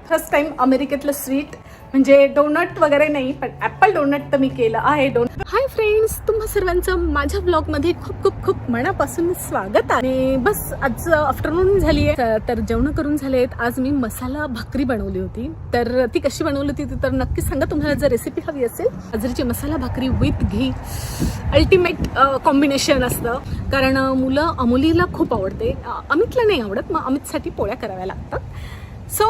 First time अमेरिकेतलं sweet म्हणजे doughnut वगैरे नाही, पण ॲपल डोनट तर मी केलं आहे. हाय फ्रेंड्स, तुम्हा सर्वांचं माझ्या ब्लॉगमध्ये खूप खूप खूप मनापासून स्वागत आहे. आणि बस आज आफ्टरनून झाली आहे, तर जेवण करून झाले आहेत. आज मी मसाला भाकरी बनवली होती, तर ती कशी बनवली होती तर नक्कीच सांगा. तुम्हाला जर रेसिपी हवी असेल, बाजरीची मसाला भाकरी विथ घी अल्टिमेट कॉम्बिनेशन असतं. कारण अमोलीला खूप आवडते, अमितला नाही आवडत, मग अमितसाठी पोळ्या कराव्या लागतात. सो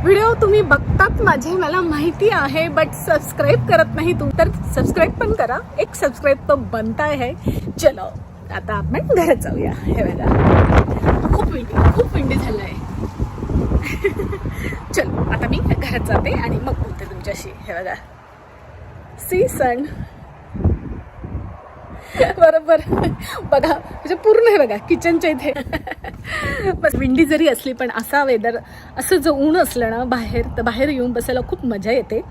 व्हिडिओ तुम्ही बघतात माझे, मला माहिती आहे, बट सबस्क्राईब करत नाही तू, तर सबस्क्राईब पण करा. एक सबस्क्राईब तो बनता है. चलो आता आपण घरात जाऊया. हे बघा खूप विंडी झालं आहे. चलो आता मी घरात जाते आणि मग बोलते तुमच्याशी. हे बघा सी सन बरोबर बघा, म्हणजे पूर्ण हे बघा किचनच्या इथे. बस विंडी जरी असली पण असा वेदर, असं जो ऊन असलं ना बाहेर, तर बाहेर येऊन बसायला खूप मजा येते.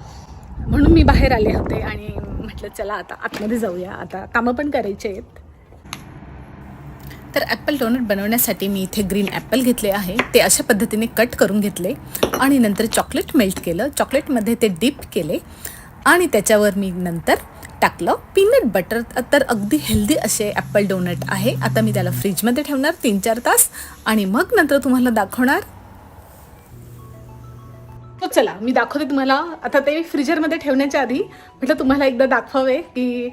म्हणून मी बाहेर आले होते आणि म्हटलं चला आता आतमध्ये जाऊया, आता कामं पण करायचे आहेत. तर ॲपल डोनट बनवण्यासाठी मी इथे ग्रीन ॲपल घेतले आहे. ते अशा पद्धतीने कट करून घेतले आणि नंतर चॉकलेट मेल्ट केलं, चॉकलेटमध्ये ते डीप केले आणि त्याच्यावर मी नंतर टाकलं पीनट बटर. तर अगदी हेल्दी असे ॲपल डोनट आहे. आता मी त्याला फ्रीजमध्ये ठेवणार 3-4 तास आणि मग नंतर तुम्हाला दाखवणार. तो चला मी दाखवते तुम्हाला. आता ते फ्रीजरमध्ये ठेवण्याच्या आधी म्हटलं तुम्हाला एकदा दाखवावे की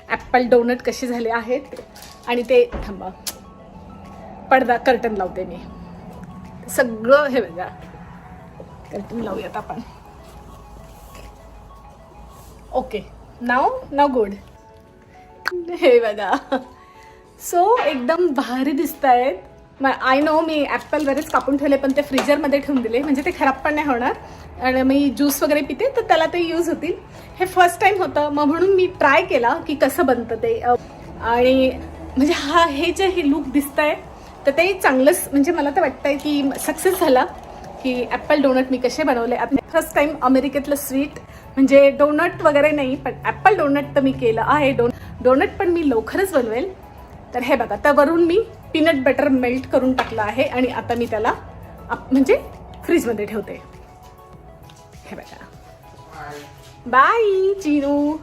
ॲपल डोनट कसे झाले आहेत. आणि ते थांबा, पडदा कर्टन लावते मी सगळं. हे बघा कर्टन लावूयात आपण. ओके, नाव गुड. हे बघा, सो एकदम भारी दिसत आहेत. आय नो मी ॲपल बरेच कापून ठेवले, पण ते फ्रीजरमध्ये ठेवून दिले म्हणजे ते खराब पण नाही होणार. आणि मी ज्यूस वगैरे पिते तर त्याला ते यूज होतील. हे फर्स्ट टाईम होतं, मग म्हणून मी ट्राय केला की कसं बनतं ते. आणि म्हणजे हे लुक दिसत आहे तर ते चांगलंच, म्हणजे मला तर वाटतंय की सक्सेस झाला की ॲपल डोनट मी कसे बनवले. फर्स्ट टाईम अमेरिकेतलं स्वीट म्हणजे डोनट वगैरे नाही, पण ॲपल डोनट तर मी केलं आहे. डोनट पण मी लवकरच बनवेल. तर हे बघा, तर वरून मी पीनट बटर मेल्ट करून टाकलं आहे आणि आता मी त्याला म्हणजे फ्रीजमध्ये ठेवते. हे बघा, बाय चिनू.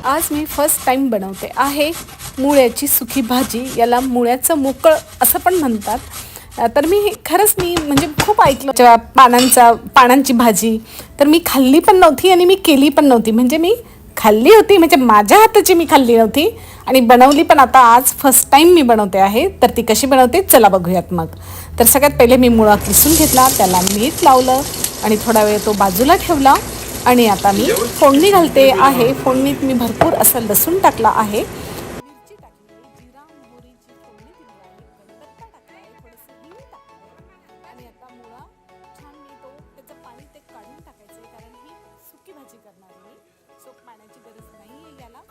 आज मी फर्स्ट टाइम बनवते आहे मुळ्याची सुकी भाजी. याला मुळ्याचं मोकळ असं पण म्हणतात. तर मी म्हणजे खूप ऐकलं पानांची भाजी. तर मी खाल्ली पण नव्हती आणि मी केली पण नव्हती. म्हणजे मी खाल्ली होती, म्हणजे माझ्या हाताची मी खाल्ली नव्हती आणि बनवली पण आता आज फर्स्ट टाइम मी बनवते आहे. तर ती कशी बनवते चला बघूयात मग. तर सगळ्यात पहिले मी मुळा किसून घेतला, त्याला मीठ लावलं आणि थोडा वेळ तो बाजूला ठेवला. आणि आता मी फोडणी घालते आहे. फोडणीत मी भरपूर असं लसूण टाकला आहे, मिरची टाकली, जिरा मोहरीची फोडणी दिली आहे, कढीपत्ता टाकलाय, थोडंसं हिंग टाकलंय. आणि आता मुळा छान मी त्याचं पाणी ते काढून टाकायचं, कारण ही सुकी भाजी करणार आहे मी. सो पाण्याची गरज नाही आहे याला.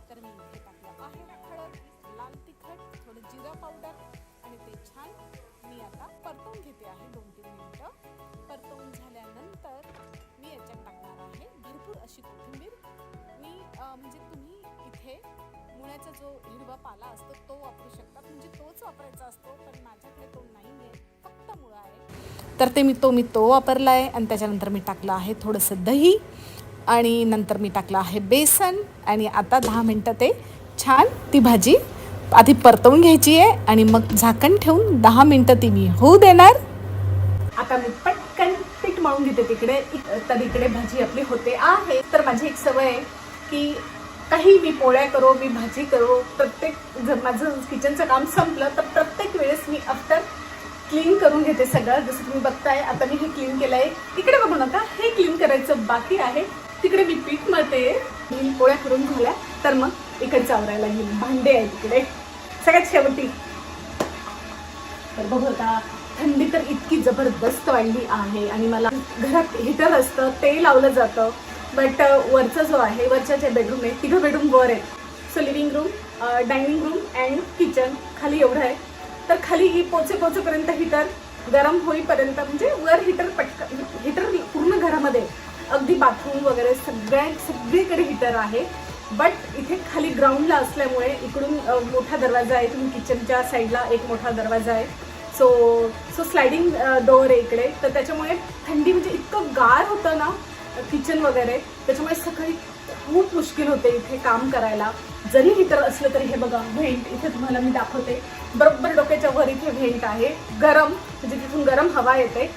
तर मी इथे टाकलं आहे हळद, लाल तिखट, थोडं जिरा पावडर आणि ते छान मी आता परतवून घेते आहे 2-3 मिनिटं. परतवून झाल्यानंतर मी याच्यात टाकणार आहे भरपूर अशी कोथिंबीर. मी म्हणजे तुम्ही इथे मुळ्याचा जो हिरवा पाला असतो तो वापरू शकता, म्हणजे तोच वापरायचा असतो, पण माझ्याकडे तो नाही आहे, फक्त मुळा आहे. तर ते मी तो वापरला आहे. आणि त्याच्यानंतर मी टाकलं आहे थोडंसं दही आणि नंतर मी टाकलं आहे बेसन. आणि आता 10 मिनटं ते छान ती भाजी आधी परतवून घ्यायची आहे आणि मग झाकण ठेवून 10 मिनटं ती मी होऊ देणार. आता मी पटकन पीठ मळून घेते तिकडे, तर इकडे भाजी आपली होते आहे. तर माझी एक सवय आहे की काही मी पोळ्या करो, मी भाजी करो, जर माझं किचनचं काम संपलं तर प्रत्येक वेळेस मी आफ्टर क्लीन करून घेते सगळं. जसं तुम्ही बघताय आता मी हे क्लीन केलं आहे. इकडे बघू नका, हे क्लीन करायचं बाकी आहे. तिकडे मी पीठ मळते, मी पोळ्या करून झाल्या तर मग इकडे आवरायला घेईन. भांडे आहे तिकडे सगळ्यात शेवटी. तर बघू आता थंडी तर इतकी जबरदस्त वाढली आहे आणि मला घरात हिटर असतं ते लावलं जातं, बट वरचा जो आहे, वरच्या जे बेडरूम आहे, 3 बेडरूम वर आहेत. So living room, dining room and kitchen खाली एवढं आहे. तर खाली ही पोचेपर्यंत हिटर गरम होईपर्यंत, म्हणजे वर हिटर पूर्ण घरामध्ये, अगदी बाथरूम वगैरे सगळीकडे हिटर आहे. बट इथे खाली ग्राउंडला असल्यामुळे इकडून मोठा दरवाजा आहे, तुम्ही किचनच्या साईडला एक मोठा दरवाजा आहे. सो स्लायडिंग डोअर आहे इकडे, तर त्याच्यामुळे थंडी म्हणजे इतकं गार होतं ना किचन वगैरे, त्याच्यामुळे सकाळी खूप मुश्किल होते इथे काम करायला. जरी हीटर असलं तरी हे बघा व्हेंट इथे तुम्हाला मी दाखवते, बरोबर डोक्याच्या वर इथे व्हेंट आहे, गरम म्हणजे तिथून गरम हवा येते.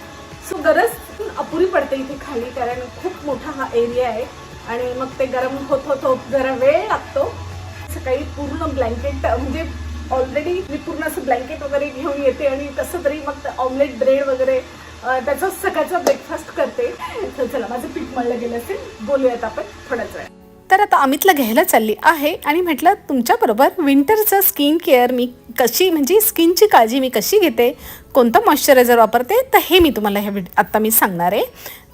सो गरज अपुरी पडते इथे खाली, कारण खूप मोठा हा एरिया आहे आणि मग ते गरम होत जरा वेळ लागतो. सकाळी पूर्ण ब्लँकेट म्हणजे ऑलरेडी मी पूर्ण असं ब्लँकेट वगैरे घेऊन येते आणि कसं तरी मग ऑमलेट ब्रेड वगैरे त्याचा सकाळचा ब्रेकफास्ट करते. तर चला माझं पीठ मळलं गेलं असेल, बोलूयात आपण थोड्याच वेळ. तर आता अमितला घ्यायला चालली आहे आणि म्हटलं तुमच्याबरोबर विंटरचं स्किन केअर मी कशी म्हणजे स्किनची काळजी मी कशी घेते, कोणतं मॉइश्चरायझर वापरते, तर हे मी तुम्हाला आत्ता मी सांगणार आहे.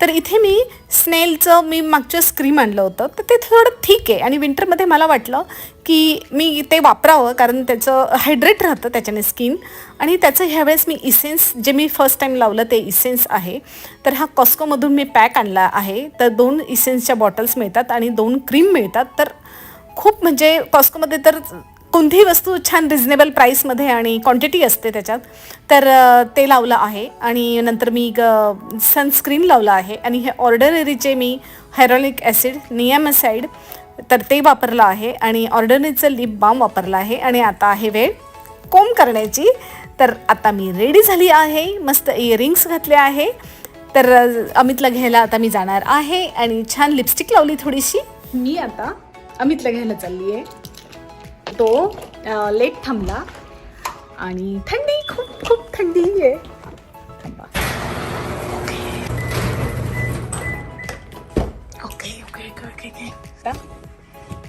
तर इथे मी स्नेलचं मी मागच्या क्रीम आणलं होतं, तर ते थोडं ठीक आहे आणि विंटरमध्ये मला वाटलं की मी ते वापरावं, कारण त्याचं हायड्रेट राहतं त्याच्याने स्किन. आणि त्याचं ह्यावेळेस मी इसेन्स जे मी फर्स्ट टाईम लावलं ते इसेन्स आहे. तर हा कॉस्कोमधून मी पॅक आणला आहे. तर 2 इसेन्सच्या बॉटल्स मिळतात आणि 2 क्रीम मिळतात. तर खूप म्हणजे कॉस्कोमध्ये तर कोणतीही वस्तू छान रिजनेबल प्राईसमध्ये आणि क्वांटिटी असते त्याच्यात. तर ते लावलं आहे आणि नंतर मी सनस्क्रीन लावलं आहे आणि हे ऑर्डिनरीचे मी हायरोनिक ॲसिड नियामासाइड तर ते वापरलं आहे आणि ऑर्डिनरीचं लिप बाम वापरलं आहे. आणि आता आहे वेळ कोम करण्याची. तर आता मी रेडी झाली आहे, मस्त इयरिंग्स घातले आहे. तर अमितला घ्यायला आता मी जाणार आहे आणि छान लिपस्टिक लावली थोडीशी. मी आता अमितला घ्यायला चालली आहे. तो लेट थांबला आणि थंडी खूप खूप थंडी आहे. Okay okay okay okay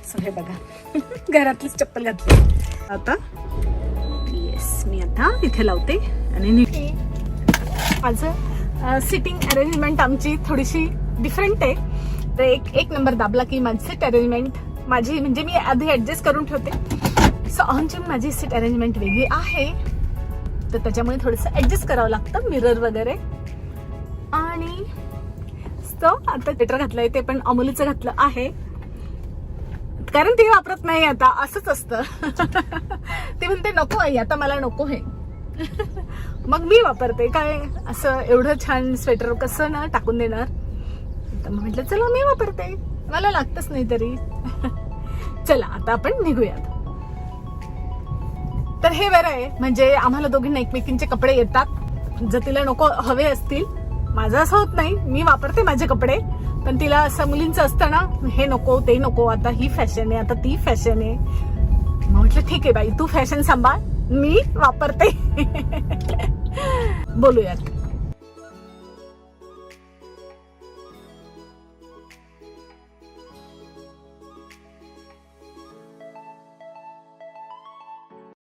so हे बघा घरातलीच चप्पल घातली आता. येस मी आता इथे लावते आणि माझं सिटिंग अरेंजमेंट आमची थोडीशी डिफरंट आहे. तर एक नंबर दाबला की माझी सीट अरेंजमेंट माझी म्हणजे मी आधी ॲडजस्ट करून ठेवते. सो आमची माझी सीट अरेंजमेंट वेगळी आहे, तर त्याच्यामुळे थोडंसं ॲडजस्ट करावं लागतं मिरर वगैरे. आणि तो आता स्वेटर घातलंय ते पण अमूलीचं घातलं आहे, कारण ते वापरत नाही आता, असंच असतं. ते म्हणते नको आहे आता मला नको हे. मग मी वापरते काय असं एवढं छान स्वेटर कसं ना टाकून देणार. तर मग म्हटलं चला मी वापरते, मला लागतच नाही तरी. चला आता आपण निघूयात. तर हे बरं आहे म्हणजे आम्हाला दोघींना एकमेकींचे कपडे येतात. जर तिला नको हवे असतील, माझं असं होत नाही, मी वापरते माझे कपडे, पण तिला असं मुलींचं असतं ना हे नको ते नको, आता ही फॅशन आहे आता ती फॅशन आहे. मग म्हटलं ठीक आहे बाई तू फॅशन सांभाळ, मी वापरते. बोलूयात.